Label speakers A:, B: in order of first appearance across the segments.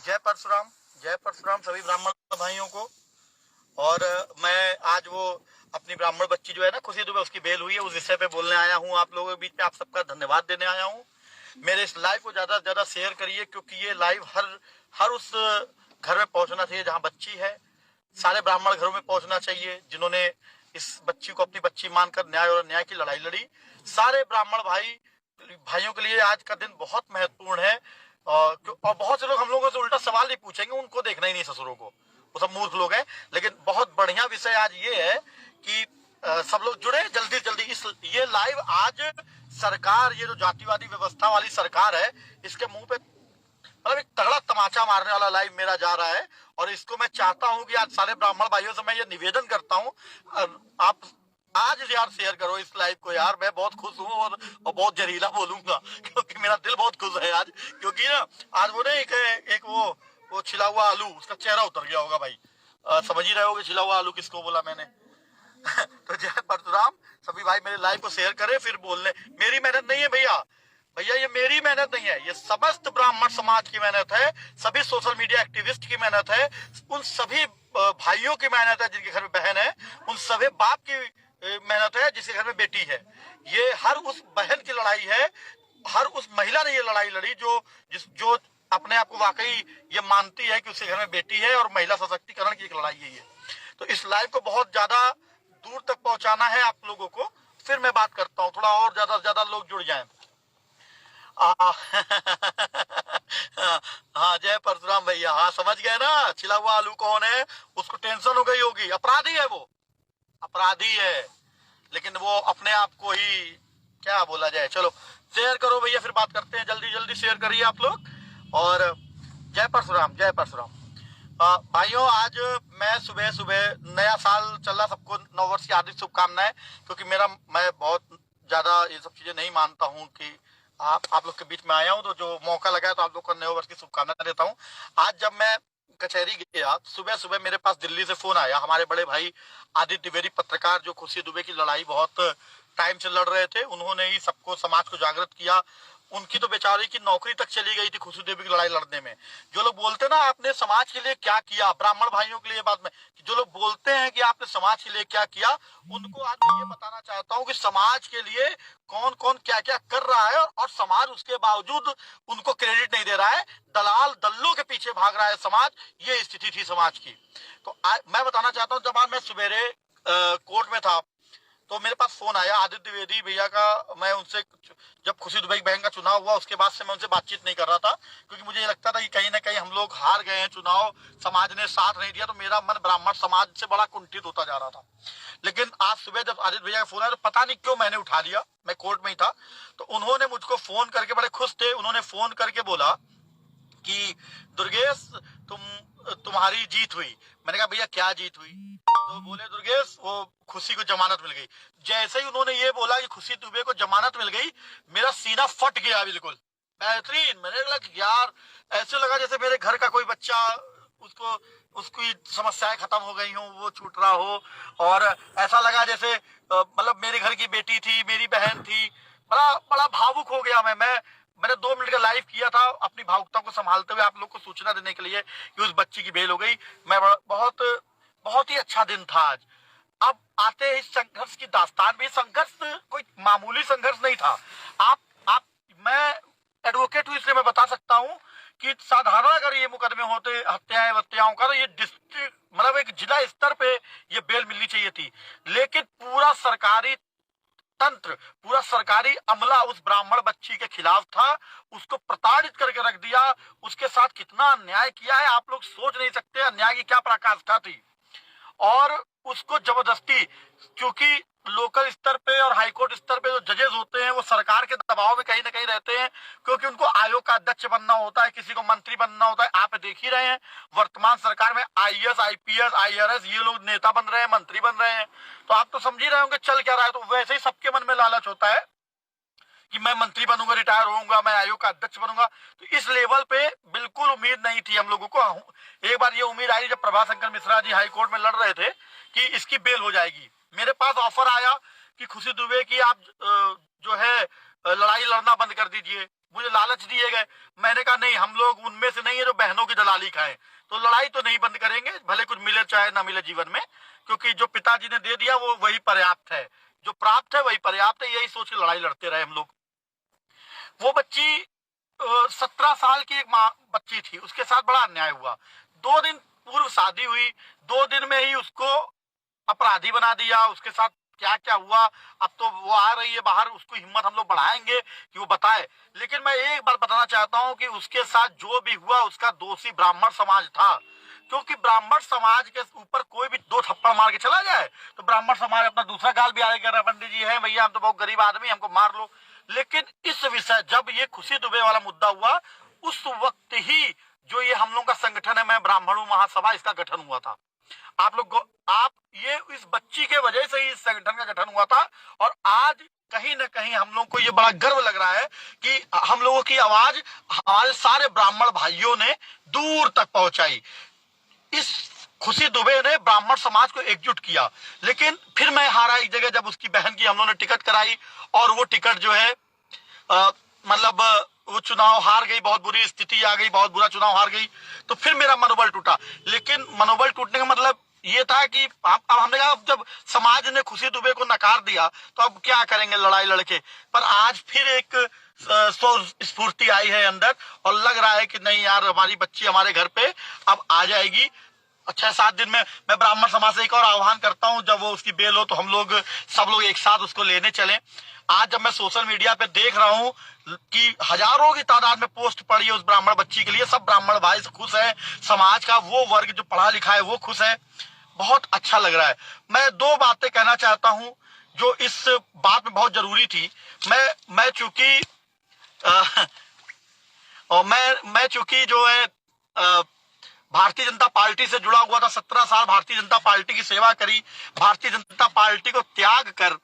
A: जय परशुराम। जय परशुराम सभी ब्राह्मण भाइयों को। और मैं आज वो अपनी ब्राह्मण बच्ची जो है ना खुशी दुबे, उसकी बेल हुई है, उस विषय पे बोलने आया हूँ आप लोगों के बीच में। आप सबका धन्यवाद देने आया हूँ। मेरे इस लाइव को ज्यादा से ज्यादा शेयर करिए, क्योंकि ये लाइव हर हर उस घर में पहुंचना चाहिए जहाँ बच्ची है। सारे ब्राह्मण घरों में पहुंचना चाहिए जिन्होंने इस बच्ची को अपनी बच्ची मानकर न्याय और अन्याय की लड़ाई लड़ी। सारे ब्राह्मण भाइयों के लिए आज का दिन बहुत महत्वपूर्ण है। और बहुत से लोग हम लोगों से उल्टा सवाल नहीं पूछेंगे, उनको देखना ही नहीं ससुरों को, वो सब मूर्ख लोग हैं। लेकिन बहुत बढ़िया विषय आज ये है कि सब लोग जुड़े जल्दी जल्दी। ये लाइव आज सरकार, ये जो जातिवादी व्यवस्था वाली सरकार है, इसके मुंह पे मतलब एक तगड़ा तमाचा मारने वाला लाइव मेरा जा रहा है। और इसको मैं चाहता हूं कि आज सारे ब्राह्मण भाइयों से मैं ये निवेदन करता हूं, आप आज यार शेयर करो इस लाइव को यार। मैं बहुत खुश हूँ और बहुत जहरीला बोलूंगा क्योंकि मेरा दिल बहुत खुश है आज। क्योंकि ना आज वो ना एक वो छिला हुआ आलू, उसका चेहरा उतर गया होगा भाई। समझ ही रहे होगे छिला हुआ आलू किसको बोला मैंने। तो जय परशुराम। सभी भाई मेरे लाइव को शेयर करें, फिर बोलने। मेरी मेहनत नहीं है भैया, भैया ये मेरी मेहनत नहीं है, ये समस्त ब्राह्मण समाज की मेहनत है, सभी सोशल मीडिया एक्टिविस्ट की मेहनत है, उन सभी भाइयों की मेहनत है जिनके घर में बहन है, उन सभी बाप की मेहनत है जिसके घर में बेटी है। ये हर उस बहन की लड़ाई है, हर उस महिला ने ये लड़ाई लड़ी जो अपने आप को वाकई ये मानती है कि उसके घर में बेटी है, और महिला सशक्तिकरण की एक लड़ाई यही है। तो इस लाइव को बहुत ज्यादा दूर तक पहुंचाना है आप लोगों को। फिर मैं बात करता हूँ, थोड़ा और ज्यादा से ज्यादा लोग जुड़ जाएं। हाँ जय परशुराम भैया। हाँ समझ गए ना छिला हुआ आलू कौन है। उसको टेंशन हो गई होगी, अपराधी है वो, अपराधी है। लेकिन वो अपने आप को ही क्या बोला जाए। चलो शेयर करो भैया, फिर बात करते हैं। जल्दी जल्दी शेयर करिए आप लोग। और जय परशुराम, जय परशुराम। भाइयों आज मैं सुबह सुबह, नया साल चल रहा, सबको नव वर्ष की हार्दिक शुभकामनाएं। क्योंकि मैं बहुत ज्यादा ये सब चीजें नहीं मानता हूँ कि आप लोग के बीच में आया हूँ, तो जो मौका लगा है तो आप लोग को नए वर्ष की शुभकामनाएं देता हूँ। आज जब मैं कचहरी गया, सुबह सुबह मेरे पास दिल्ली से फोन आया। हमारे बड़े भाई आदित्य द्विवेदी पत्रकार, जो खुशी दुबे की लड़ाई बहुत टाइम से लड़ रहे थे, उन्होंने ही सबको, समाज को जागृत किया। उनकी तो बेचारी की नौकरी तक चली गई थी खुशी देवी की लड़ाई लड़ने में। जो लोग बोलते ना आपने समाज के लिए क्या किया, ब्राह्मण भाइयों के लिए बात में, जो लोग बोलते हैं कि आपने समाज के लिए क्या किया, उनको आज मैं ये बताना चाहता हूँ कि समाज के लिए कौन कौन क्या क्या कर रहा है, और समाज उसके बावजूद उनको क्रेडिट नहीं दे रहा है। दलाल दल्लों के पीछे भाग रहा है समाज। ये स्थिति थी समाज की। तो मैं बताना चाहता हूँ, जब आज मैं सवेरे कोर्ट में था तो मेरे पास फोन आया आदित्य द्विवेदी भैया का। मैं उनसे, जब खुशी दुबे बहन का चुनाव हुआ उसके बाद से मैं उनसे बातचीत नहीं कर रहा था, क्योंकि मुझे ये लगता था कि कहीं ना कहीं हम लोग हार गए हैं चुनाव, समाज ने साथ नहीं दिया। तो मेरा मन ब्राह्मण समाज से बड़ा कुंठित होता जा रहा था। लेकिन आज सुबह जब आदित्य भैया का फोन आया, तो पता नहीं क्यों मैंने उठा लिया, मैं कोर्ट में ही था। तो उन्होंने मुझको फोन करके, बड़े खुश थे, उन्होंने फोन करके बोला कि दुर्गेश तुम्हारी जीत हुई। मैंने कहा भैया क्या जीत हुई। तो बोले दुर्गेश वो खुशी को जमानत मिल गई। जैसे ही उन्होंने ये बोला कि खुशी दुबे को जमानत मिल गई, मेरा सीना फट गया बिल्कुल। बेहतरीन। मैंने लगा कि यार, ऐसे लगा जैसे मेरे घर का कोई बच्चा, उसको उसकी समस्याएं खत्म हो गई हो, वो छूट रहा हो। और ऐसा लगा जैसे मतलब मेरे घर की बेटी थी, मेरी बहन थी। बड़ा बड़ा भावुक हो गया मैंने 2 मिनट का लाइव किया था अपनी भावुकता को संभालते हुए, आप लोग को सूचना देने के लिए कि उस बच्ची की बेल हो गई। मैं बहुत बहुत ही अच्छा दिन था आज। अब आते हैं इस संघर्ष की दास्तान में। संघर्ष कोई मामूली संघर्ष नहीं था। आप मैं एडवोकेट हूं, इसलिए मैं बता सकता हूं कि साधारण अगर ये मुकदमे होते हत्याएं वत्याओं का, तो ये डिस्ट्रिक्ट मतलब एक जिला स्तर पे ये बेल मिलनी चाहिए थी। लेकिन पूरा सरकारी तंत्र, पूरा सरकारी अमला उस ब्राह्मण बच्ची के खिलाफ था, उसको प्रताड़ित करके रख दिया। उसके साथ कितना अन्याय किया है आप लोग सोच नहीं सकते। अन्याय की क्या पराकाष्ठा थी। और उसको जबरदस्ती, क्योंकि लोकल स्तर पे और हाईकोर्ट स्तर पे जो जजेस होते हैं वो सरकार के दबाव में कहीं ना कहीं रहते हैं, क्योंकि उनको आयोग का अध्यक्ष बनना होता है, किसी को मंत्री बनना होता है। आप देख ही रहे हैं वर्तमान सरकार में आईएएस, आईपीएस, आईआरएस, ये लोग नेता बन रहे हैं, मंत्री बन रहे हैं। तो आप तो समझ ही रहे होंगे चल क्या रहा है। तो वैसे ही सबके मन में लालच होता है कि मैं मंत्री बनूंगा, रिटायर होऊंगा, मैं आयोग का अध्यक्ष बनूंगा। तो इस लेवल पे बिल्कुल उम्मीद नहीं थी हम लोगों को। एक बार ये उम्मीद आई जब प्रभाशंकर मिश्रा जी हाई कोर्ट में लड़ रहे थे कि इसकी बेल हो जाएगी। मेरे पास ऑफर आया कि खुशी दुबे की आप जो है लड़ाई लड़ना बंद कर दीजिए, मुझे लालच दिए गए। मैंने कहा नहीं, हम लोग उनमें से नहीं है जो बहनों की दलाली खाएं, तो लड़ाई तो नहीं बंद करेंगे, भले कुछ मिले चाहे ना मिले जीवन में, क्योंकि जो पिताजी ने दे दिया वो वही पर्याप्त है, जो प्राप्त है वही पर्याप्त है, यही सोच के लड़ाई लड़ते रहे हम लोग। वो बच्ची 17 साल की एक माँ बच्ची थी, उसके साथ बड़ा अन्याय हुआ। 2 दिन पूर्व शादी हुई, 2 दिन में ही उसको अपराधी बना दिया। उसके साथ क्या क्या हुआ, अब तो वो आ रही है बाहर, उसको हिम्मत हम लोग बढ़ाएंगे कि वो बताए। लेकिन मैं एक बात बताना चाहता हूं कि उसके साथ जो भी हुआ उसका दोषी ब्राह्मण समाज था, क्योंकि ब्राह्मण समाज के ऊपर कोई भी 2 थप्पड़ मार के चला जाए तो ब्राह्मण समाज अपना दूसरा गाल भी आगे कर रहा है, पंडित जी है भैया हम तो बहुत गरीब आदमी, हमको मार लो। लेकिन इस विषय जब ये खुशी दुबे वाला मुद्दा हुआ, उस वक्त ही जो ये हम लोग का संगठन है, मैं ब्राह्मणों महासभा, इसका गठन हुआ था। आप लोग आप ये इस बच्ची के वजह से ही इस संगठन का गठन हुआ था। और आज कहीं ना कहीं हम लोग को ये बड़ा गर्व लग रहा है कि हम लोगों की आवाज हमारे सारे ब्राह्मण भाइयों ने दूर तक पहुंचाई। इस खुशी दुबे ने ब्राह्मण समाज को एकजुट किया। लेकिन फिर मैं हारा एक जगह, जब उसकी बहन की हम लोगों ने टिकट कराई और वो टिकट जो है मतलब वो चुनाव हार गई, बहुत बुरी स्थिति आ गई, बहुत बुरा चुनाव हार गई, तो फिर मेरा मनोबल टूटा। लेकिन मनोबल टूटने का मतलब ये था कि अब हमने कहा जब समाज ने खुशी दुबे को नकार दिया तो अब क्या करेंगे लड़ाई लड़के। पर आज फिर एक स्फूर्ति आई है अंदर और लग रहा है कि नहीं यार, हमारी बच्ची हमारे घर पे अब आ जाएगी। 6-7 दिन में मैं ब्राह्मण समाज से एक और आह्वान करता हूं, जब वो उसकी बेल हो तो हम लोग सब लोग एक साथ उसको लेने चलें। आज जब मैं सोशल मीडिया पे देख रहा हूं कि हजारों की तादाद में पोस्ट पड़ी है उस ब्राह्मण बच्ची के लिए, सब ब्राह्मण भाई खुश है, समाज का वो वर्ग जो पढ़ा लिखा है वो खुश है, बहुत अच्छा लग रहा है। मैं 2 बातें कहना चाहता हूं जो इस बात में बहुत जरूरी थी। मैं चूंकि और मैं चूंकि जो है भारतीय जनता पार्टी से जुड़ा हुआ था, 17 साल भारतीय जनता पार्टी की सेवा करी, भारतीय जनता पार्टी को त्याग कर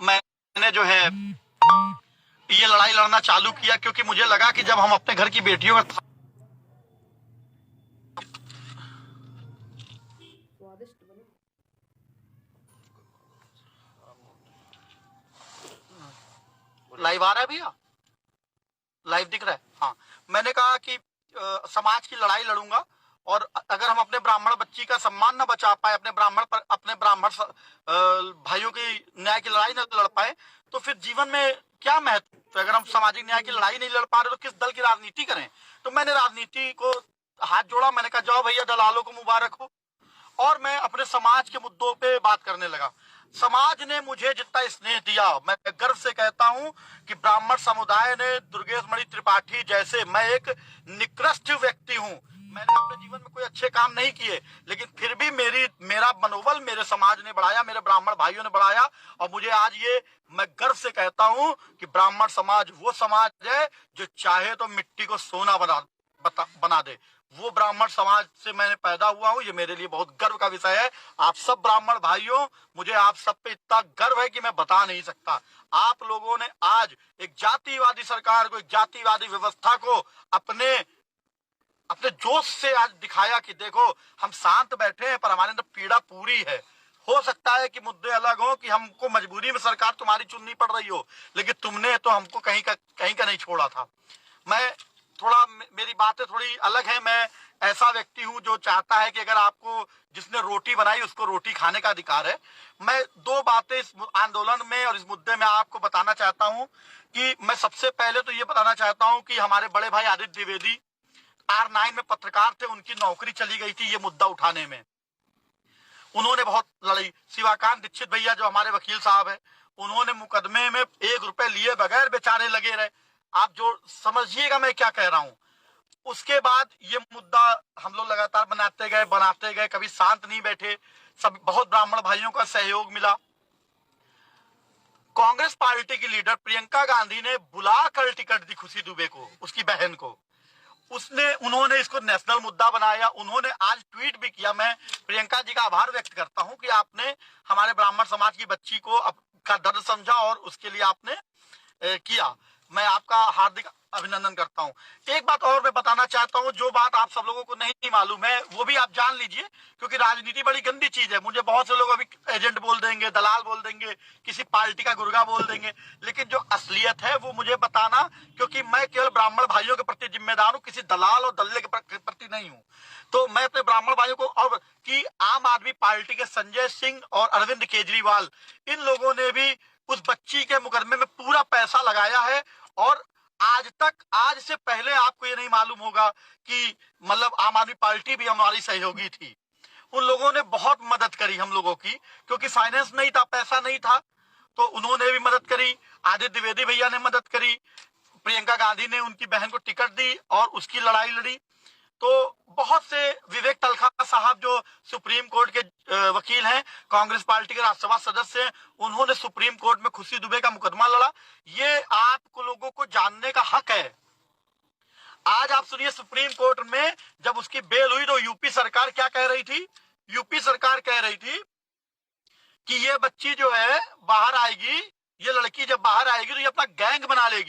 A: मैंने जो है ये लड़ाई लड़ना चालू किया, क्योंकि मुझे लगा कि जब हम अपने घर की बेटियों का लाइव आ रहा है भैया, लाइव दिख रहा है, हाँ। मैंने कहा कि समाज की लड़ाई लड़ूंगा, और अगर हम अपने ब्राह्मण बच्ची का सम्मान न बचा पाए, अपने ब्राह्मण भाइयों की न्याय की लड़ाई न लड़ पाए, तो फिर जीवन में क्या महत्व। तो अगर हम सामाजिक न्याय की लड़ाई नहीं लड़ पा रहे तो किस दल की राजनीति करें। तो मैंने राजनीति को हाथ जोड़ा, मैंने कहा जाओ भैया दलालों को मुबारक हो, और मैं अपने समाज के मुद्दों पे बात करने लगा। समाज ने मुझे जितना स्नेह दिया, मैं गर्व से कहता हूं कि ब्राह्मण समुदाय ने दुर्गेश मणि त्रिपाठी जैसे, मैं एक निकृष्ट व्यक्ति हूं, मैंने अपने जीवन में कोई अच्छे काम नहीं किए, लेकिन फिर भी मेरा मनोबल मेरे समाज ने बढ़ाया, मेरे ब्राह्मण भाइयों ने बढ़ाया। और मुझे आज ये मैं गर्व से कहता हूं कि ब्राह्मण समाज वो समाज है जो चाहे तो मिट्टी को सोना बना दे। वो ब्राह्मण समाज से मैंने पैदा हुआ हूं, ये मेरे लिए बहुत गर्व का विषय है। आप सब ब्राह्मण भाइयों, मुझे आप सब पे इतना गर्व है कि मैं बता नहीं सकता। आप लोगों ने आज एक जातिवादी सरकार को, एक जातिवादी व्यवस्था को अपने जोश से आज दिखाया कि देखो हम शांत बैठे हैं पर हमारे अंदर पीड़ा पूरी है। हो सकता है कि मुद्दे अलग हो, कि हमको मजबूरी में सरकार तुम्हारी चुननी पड़ रही हो, लेकिन तुमने तो हमको कहीं का नहीं छोड़ा था। मैं थोड़ा, मेरी बातें थोड़ी अलग है। मैं ऐसा व्यक्ति हूं जो चाहता है कि अगर आपको जिसने रोटी बनाई उसको रोटी खाने का अधिकार है। मैं 2 बातें इस आंदोलन में और इस मुद्दे में आपको बताना चाहता हूं कि मैं सबसे पहले तो ये बताना चाहता हूं कि हमारे बड़े भाई आदित्य द्विवेदी R9 में पत्रकार थे, उनकी नौकरी चली गई थी ये मुद्दा उठाने में, उन्होंने बहुत लड़ी। शिवाकांत दीक्षित भैया जो हमारे वकील साहब है, उन्होंने मुकदमे में 1 रुपए लिए बगैर बेचारे लगे रहे। आप जो समझिएगा मैं क्या कह रहा हूं। उसके बाद ये मुद्दा हम लोग लगातार बनाते गए, कभी शांत नहीं बैठे, सब बहुत ब्राह्मण भाइयों का सहयोग मिला। कांग्रेस पार्टी की लीडर प्रियंका गांधी ने बुलाकर टिकट दी खुशी दुबे को, उसकी बहन को। उन्होंने इसको नेशनल मुद्दा बनाया। उन्होंने आज ट्वीट भी किया। मैं प्रियंका जी का आभार व्यक्त करता हूं कि आपने हमारे ब्राह्मण समाज की बच्ची को का दर्द समझा और उसके लिए आपने किया। मैं आपका हार्दिक अभिनंदन करता हूं। एक बात और मैं बताना चाहता हूं, जो बात आप सब लोगों को नहीं मालूम है वो भी आप जान लीजिए, क्योंकि राजनीति बड़ी गंदी चीज है। मुझे बहुत से लोग अभी एजेंट बोल देंगे, दलाल बोल देंगे, किसी पार्टी का गुर्गा बोल देंगे, लेकिन जो असलियत है वो मुझे बताना, क्योंकि मैं केवल ब्राह्मण भाइयों के प्रति जिम्मेदार हूं, किसी दलाल और दल्ले के प्रति नहीं हूं। तो मैं अपने ब्राह्मण भाइयों को, और कि आम आदमी पार्टी के संजय सिंह और अरविंद केजरीवाल, इन लोगों ने भी उस बच्ची के मुकदमे में पूरा पैसा लगाया है। और आज से पहले आपको ये नहीं मालूम होगा कि मतलब आम आदमी पार्टी भी हमारी सहयोगी थी। उन लोगों ने बहुत मदद करी हम लोगों की, क्योंकि फाइनेंस नहीं था, पैसा नहीं था, तो उन्होंने भी मदद करी। आदित्य द्विवेदी भैया ने मदद करी, प्रियंका गांधी ने उनकी बहन को टिकट दी और उसकी लड़ाई लड़ी। तो बहुत से, विवेक तलखा साहब जो सुप्रीम कोर्ट के वकील हैं, कांग्रेस पार्टी के राज्यसभा सदस्य हैं, उन्होंने सुप्रीम कोर्ट में खुशी दुबे का मुकदमा लड़ा। ये आप लोगों को जानने का हक है। आज आप सुनिए, सुप्रीम कोर्ट में जब उसकी बेल हुई तो यूपी सरकार क्या कह रही थी? यूपी सरकार कह रही थी कि ये बच्ची जो है बाहर आएगी, ये लड़की जब बाहर आएगी तो ये अपना गैंग बना लेगी।